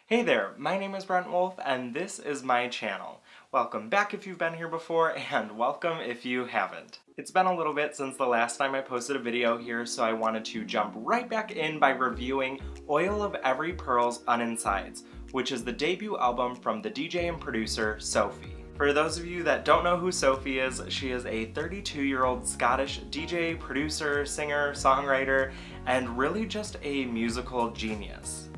Hey there, my name is Brent Wolff, and this is my channel. Welcome back if you've been here before, and welcome if you haven't. It's been a little bit since the last time I posted a video here, so I wanted to jump right back in by reviewing Oil of Every Pearl's Uninsides, which is the debut album from the DJ and producer SOPHIE. For those of you that don't know who SOPHIE is, she is a 32-year-old Scottish DJ, producer, singer, songwriter, and really just a musical genius.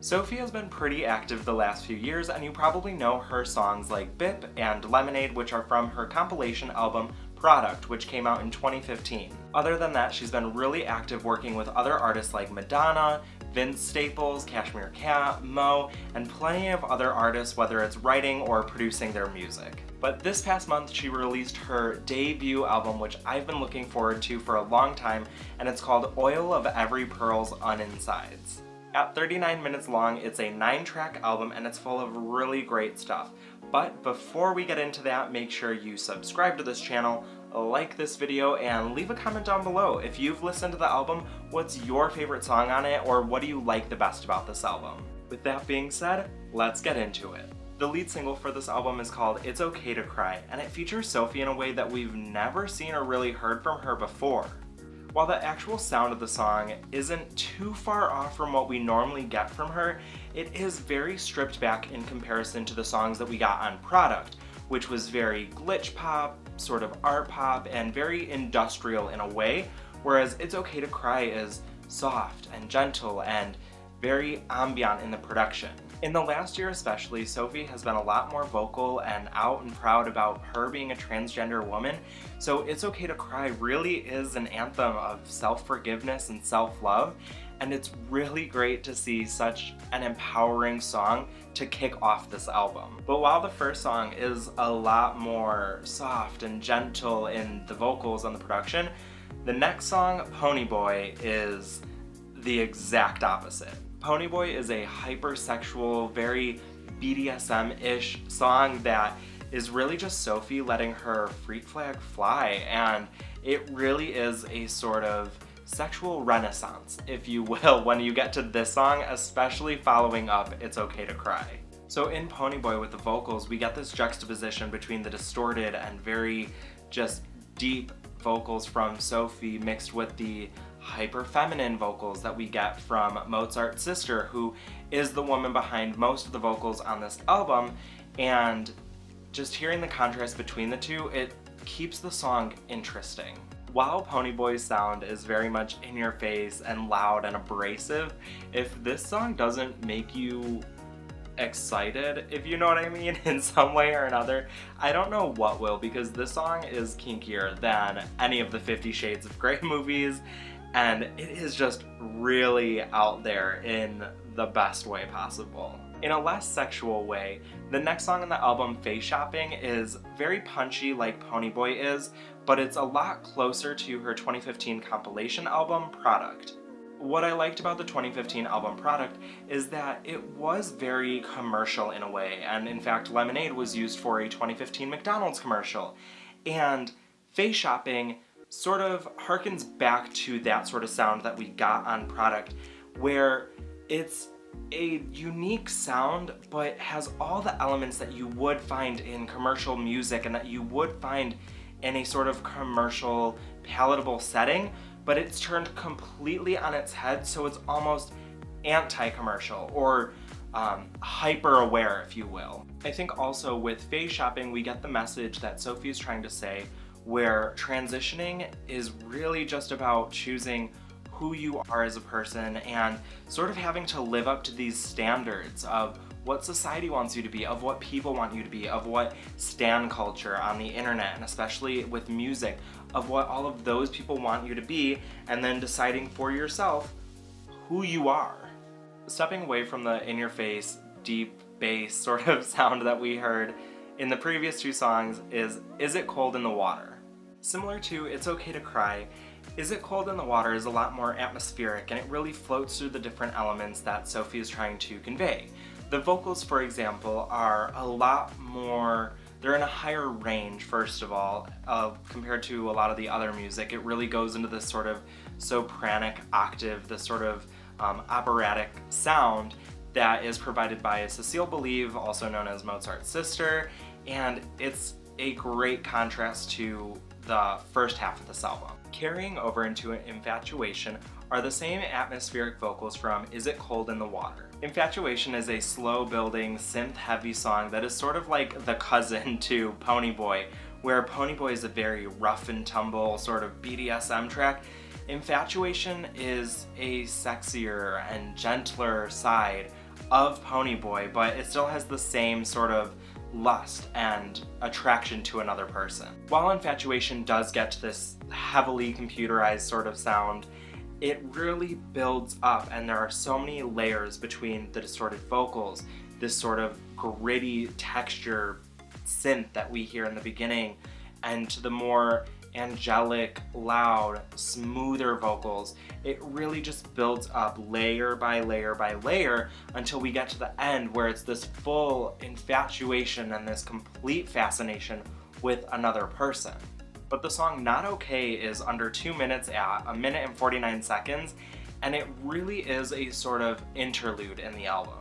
SOPHIE has been pretty active the last few years, and you probably know her songs like Bip and Lemonade, which are from her compilation album Product, which came out in 2015. Other than that, she's been really active working with other artists like Madonna, Vince Staples, Cashmere Cat, Mo, and plenty of other artists, whether it's writing or producing their music. But this past month, she released her debut album, which I've been looking forward to for a long time, and it's called Oil of Every Pearl's Uninsides. At 39 minutes long, it's a 9-track album and it's full of really great stuff. But before we get into that, make sure you subscribe to this channel, like this video, and leave a comment down below. If you've listened to the album, what's your favorite song on it, or what do you like the best about this album? With that being said, let's get into it. The lead single for this album is called It's Okay to Cry, and it features SOPHIE in a way that we've never seen or really heard from her before. While the actual sound of the song isn't too far off from what we normally get from her, it is very stripped back in comparison to the songs that we got on Product, which was very glitch pop, sort of art pop, and very industrial in a way, whereas It's Okay to Cry is soft and gentle and very ambient in the production. In the last year especially, SOPHIE has been a lot more vocal and out and proud about her being a transgender woman, so It's Okay to Cry really is an anthem of self-forgiveness and self-love, and it's really great to see such an empowering song to kick off this album. But while the first song is a lot more soft and gentle in the vocals and the production, the next song, Pony Boy, is the exact opposite. Pony Boy is a hypersexual, very BDSM-ish song that is really just SOPHIE letting her freak flag fly, and it really is a sort of sexual renaissance, if you will, when you get to this song, especially following up It's Okay to Cry. So in Pony Boy with the vocals, we get this juxtaposition between the distorted and very just deep vocals from SOPHIE mixed with the hyper-feminine vocals that we get from Mozart's sister, who is the woman behind most of the vocals on this album, and just hearing the contrast between the two, it keeps the song interesting. While Pony Boy's sound is very much in your face and loud and abrasive, if this song doesn't make you excited, if you know what I mean, in some way or another, I don't know what will, because this song is kinkier than any of the 50 Shades of Grey movies, and it is just really out there in the best way possible. In a less sexual way, the next song on the album, Face Shopping, is very punchy like Pony Boy is, but it's a lot closer to her 2015 compilation album, Product. What I liked about the 2015 album Product is that it was very commercial in a way, and in fact Lemonade was used for a 2015 McDonald's commercial, and Face Shopping sort of harkens back to that sort of sound that we got on Product, where it's a unique sound but has all the elements that you would find in commercial music and that you would find in a sort of commercial palatable setting, but it's turned completely on its head, so it's almost anti-commercial or hyper-aware, if you will. I think also with Face Shopping we get the message that SOPHIE is trying to say, where transitioning is really just about choosing who you are as a person and sort of having to live up to these standards of what society wants you to be, of what people want you to be, of what stan culture on the internet, and especially with music, of what all of those people want you to be, and then deciding for yourself who you are. Stepping away from the in-your-face, deep bass sort of sound that we heard in the previous two songs is It Cold in the Water? Similar to It's Okay to Cry, Is It Cold in the Water is a lot more atmospheric, and it really floats through the different elements that SOPHIE is trying to convey. The vocals, for example, are a lot more, they're in a higher range, first of all, compared to a lot of the other music. It really goes into this sort of sopranic octave, this sort of operatic sound, that is provided by Cecile Believe, also known as Mozart's sister, and it's a great contrast to the first half of this album. Carrying over into Infatuation are the same atmospheric vocals from Is It Cold in the Water. Infatuation is a slow building, synth-heavy song that is sort of like the cousin to Pony Boy, where Pony Boy is a very rough and tumble sort of BDSM track. Infatuation is a sexier and gentler side of Pony Boy, but it still has the same sort of lust and attraction to another person. While Infatuation does get to this heavily computerized sort of sound, it really builds up, and there are so many layers between the distorted vocals, this sort of gritty texture synth that we hear in the beginning, and to the more angelic, loud, smoother vocals. It really just builds up layer by layer by layer until we get to the end where it's this full infatuation and this complete fascination with another person. But the song Not Okay is under 2 minutes at 1 minute and 49 seconds, and it really is a sort of interlude in the album.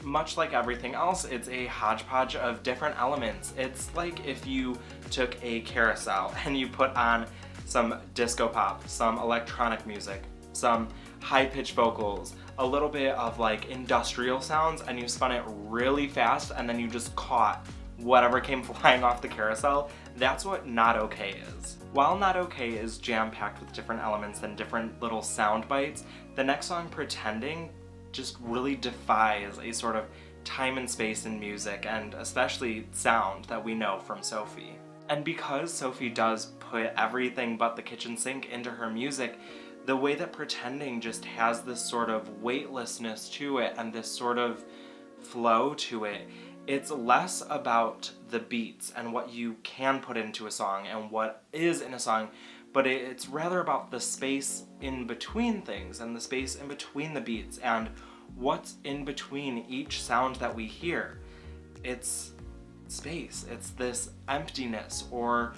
Much like everything else, it's a hodgepodge of different elements. It's like if you took a carousel and you put on some disco pop, some electronic music, some high-pitched vocals, a little bit of like industrial sounds, and you spun it really fast, and then you just caught whatever came flying off the carousel. That's what Not Okay is. While Not Okay is jam-packed with different elements and different little sound bites, the next song, Pretending, just really defies a sort of time and space in music, and especially sound that we know from Sophie. And because Sophie does put everything but the kitchen sink into her music, the way that Pretending just has this sort of weightlessness to it and this sort of flow to it, it's less about the beats and what you can put into a song and what is in a song, but it's rather about the space in between things and the space in between the beats and what's in between each sound that we hear. It's space, it's this emptiness, or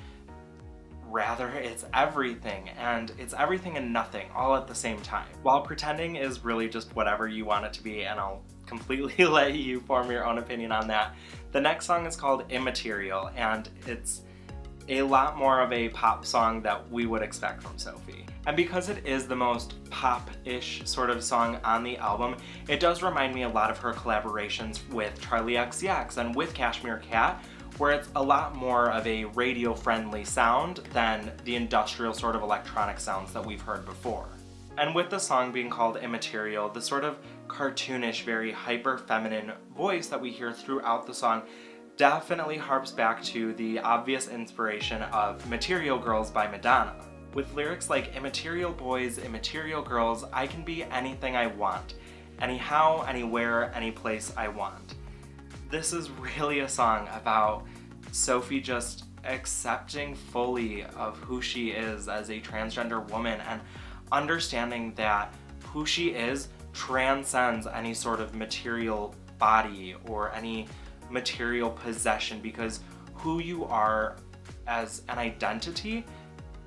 rather it's everything, and it's everything and nothing all at the same time. While Pretending is really just whatever you want it to be, and I'll completely let you form your own opinion on that, the next song is called Immaterial, and it's a lot more of a pop song that we would expect from Sophie. And because it is the most pop-ish sort of song on the album, it does remind me a lot of her collaborations with Charli XCX and with Cashmere Cat, where it's a lot more of a radio-friendly sound than the industrial sort of electronic sounds that we've heard before. And with the song being called Immaterial, the sort of cartoonish, very hyper-feminine voice that we hear throughout the song definitely harps back to the obvious inspiration of Material Girls by Madonna. With lyrics like immaterial boys, immaterial girls, I can be anything I want, anyhow, anywhere, any place I want. This is really a song about Sophie just accepting fully of who she is as a transgender woman and understanding that who she is transcends any sort of material body or any material possession, because who you are as an identity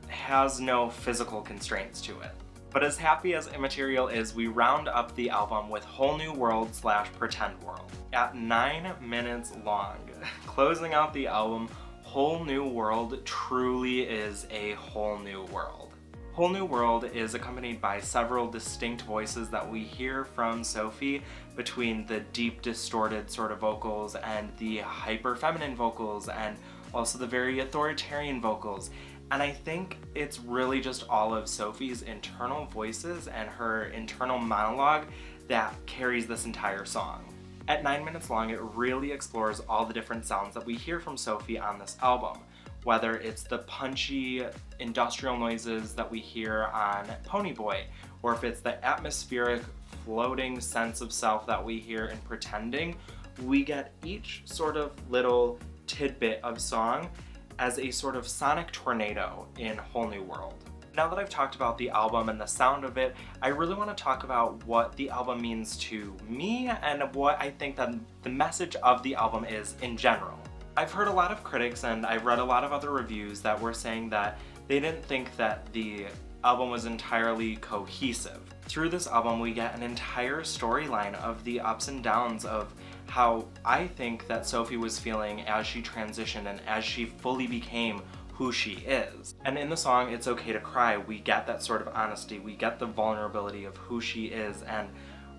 has no physical constraints to it. But as happy as Immaterial is, we round up the album with Whole New World / Pretend World. At 9 minutes long, closing out the album, Whole New World truly is a whole new world. Whole New World is accompanied by several distinct voices that we hear from Sophie between the deep distorted sort of vocals and the hyper feminine vocals and also the very authoritarian vocals. And I think it's really just all of Sophie's internal voices and her internal monologue that carries this entire song. At 9 minutes long, it really explores all the different sounds that we hear from Sophie on this album. Whether it's the punchy industrial noises that we hear on Pony Boy, or if it's the atmospheric floating sense of self that we hear in Pretending, we get each sort of little tidbit of song as a sort of sonic tornado in Whole New World. Now that I've talked about the album and the sound of it, I really want to talk about what the album means to me and what I think that the message of the album is in general. I've heard a lot of critics and I've read a lot of other reviews that were saying that they didn't think that the album was entirely cohesive. Through this album, we get an entire storyline of the ups and downs of how I think that Sophie was feeling as she transitioned and as she fully became who she is. And in the song It's Okay to Cry, we get that sort of honesty, we get the vulnerability of who she is and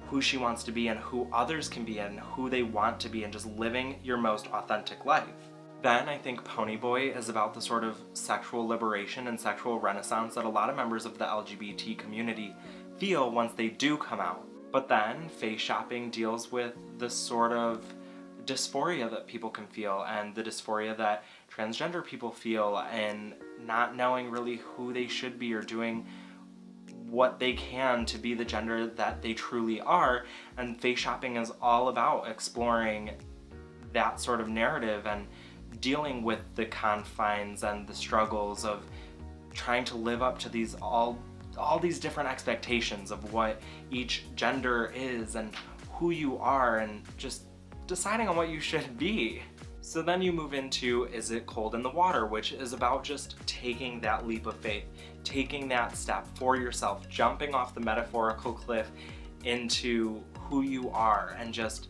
who she wants to be and who others can be and who they want to be, and just living your most authentic life. Then I think Pony Boy is about the sort of sexual liberation and sexual renaissance that a lot of members of the LGBT community feel once they do come out. But then Face Shopping deals with the sort of dysphoria that people can feel and the dysphoria that transgender people feel, and not knowing really who they should be or doing what they can to be the gender that they truly are. And Face Shopping is all about exploring that sort of narrative and dealing with the confines and the struggles of trying to live up to these all these different expectations of what each gender is and who you are, and just deciding on what you should be. So then you move into Is It Cold in the Water, which is about just taking that leap of faith, taking that step for yourself, jumping off the metaphorical cliff into who you are and just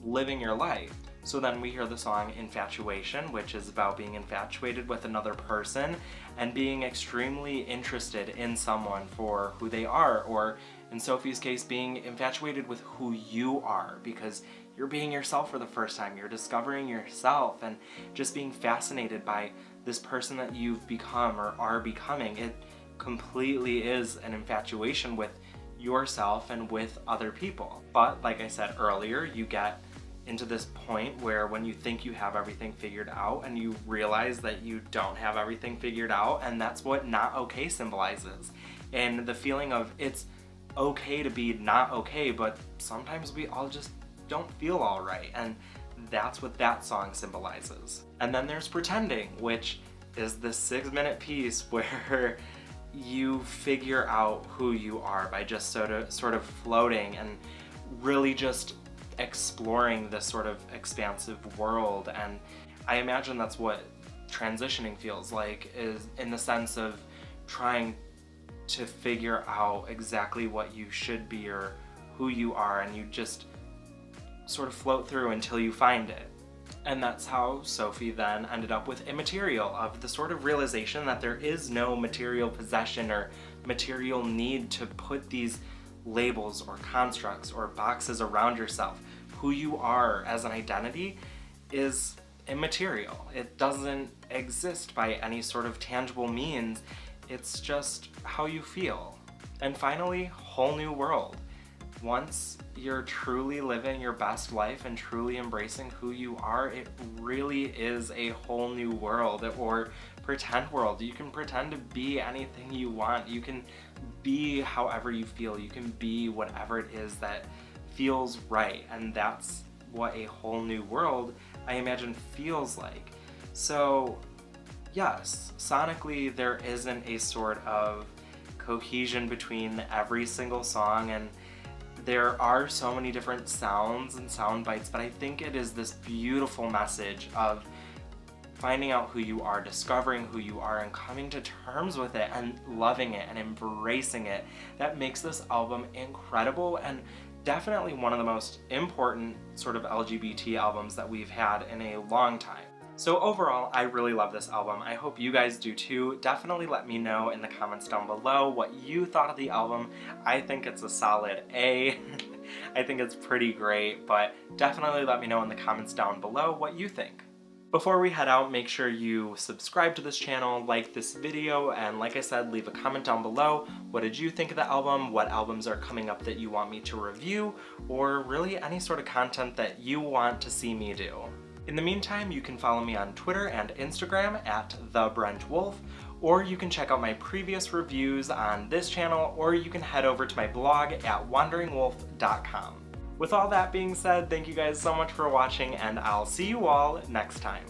living your life. So then we hear the song Infatuation, which is about being infatuated with another person and being extremely interested in someone for who they are, or in Sophie's case, being infatuated with who you are because you're being yourself for the first time. You're discovering yourself and just being fascinated by this person that you've become or are becoming. It completely is an infatuation with yourself and with other people. But like I said earlier, you get into this point where when you think you have everything figured out and you realize that you don't have everything figured out, and that's what not okay symbolizes. And the feeling of it's okay to be not okay, but sometimes we all just don't feel all right, and that's what that song symbolizes. And then there's Pretending, which is the 6-minute piece where you figure out who you are by just sort of floating and really just exploring this sort of expansive world. And I imagine that's what transitioning feels like, is in the sense of trying to figure out exactly what you should be or who you are, and you just sort of float through until you find it. And that's how Sophie then ended up with Immaterial, of the sort of realization that there is no material possession or material need to put these labels or constructs or boxes around yourself. Who you are as an identity is immaterial. It doesn't exist by any sort of tangible means. It's just how you feel. And finally, Whole New World. Once you're truly living your best life and truly embracing who you are, it really is a whole new world, or pretend world. You can pretend to be anything you want. You can be however you feel. You can be whatever it is that feels right. And that's what a whole new world, I imagine, feels like. So yes, sonically there isn't a sort of cohesion between every single song, and there are so many different sounds and sound bites, but I think it is this beautiful message of finding out who you are, discovering who you are, and coming to terms with it and loving it and embracing it that makes this album incredible, and definitely one of the most important sort of LGBT albums that we've had in a long time. So overall, I really love this album. I hope you guys do too. Definitely let me know in the comments down below what you thought of the album. I think it's a solid A. I think it's pretty great, but definitely let me know in the comments down below what you think. Before we head out, make sure you subscribe to this channel, like this video, and like I said, leave a comment down below. What did you think of the album? What albums are coming up that you want me to review? Or really any sort of content that you want to see me do. In the meantime, you can follow me on Twitter and Instagram at @TheBrentWolff, or you can check out my previous reviews on this channel, or you can head over to my blog at wanderingwolff.com. With all that being said, thank you guys so much for watching, and I'll see you all next time.